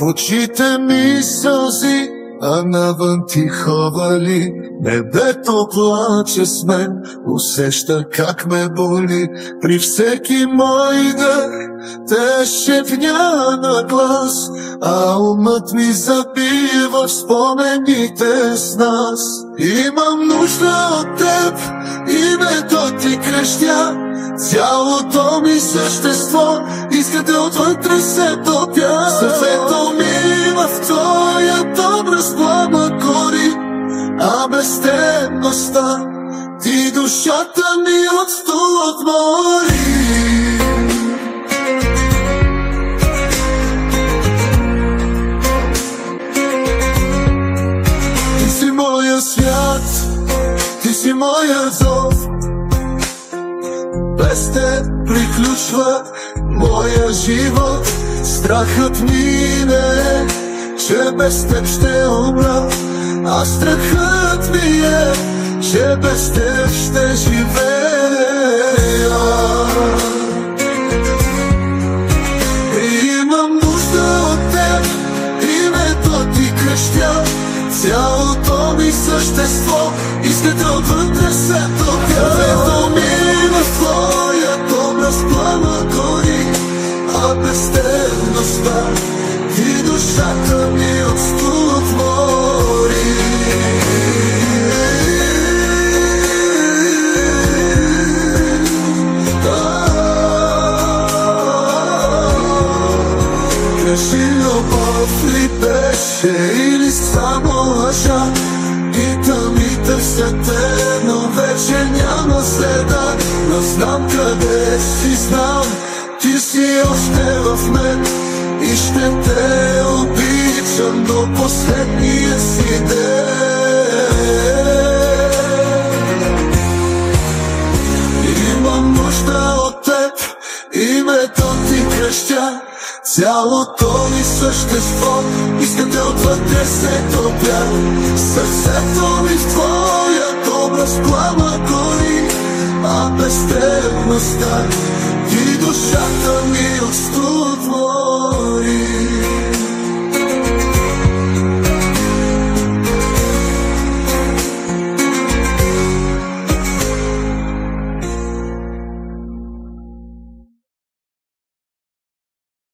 очите ми сълзи, а навън тихо вали. Небето плаче с мен, усеща как ме боли. При всеки мой дъх те шепня на глас, а умът ми забие в спомените с нас. Имам нужда от теб, името ти крещя, цялото ми същество иска да отвътре се топя. Сърцето ми в твоят образ плама гори, а безтемността ти душата ми от стул отмори. Ти си моя свят, ти си моя зов, без теб приключва моя живот. Страхът мине, че без теб ще умра, а страхът ми е, че без теб ще живея. Имам нужда от теб, името ти крещя, цялото ми същество иска да отвътре се топя. Сърцето ми в твоят образ плама гори, а безтемността ти душата ми от стул отвори. Кажи, любов ли беше или само лъжа? Питам и търся те, но вече няма следа. Но знам къде си, знам, ти си още в мен и ще те обичам до последния си ден. Имам нужда от теб, името ти крещя, цялото ми същество иска да отвътре се топя. Сърцето ми в твоят образ плама гори, а безтемността ти душата ми от стул отвори.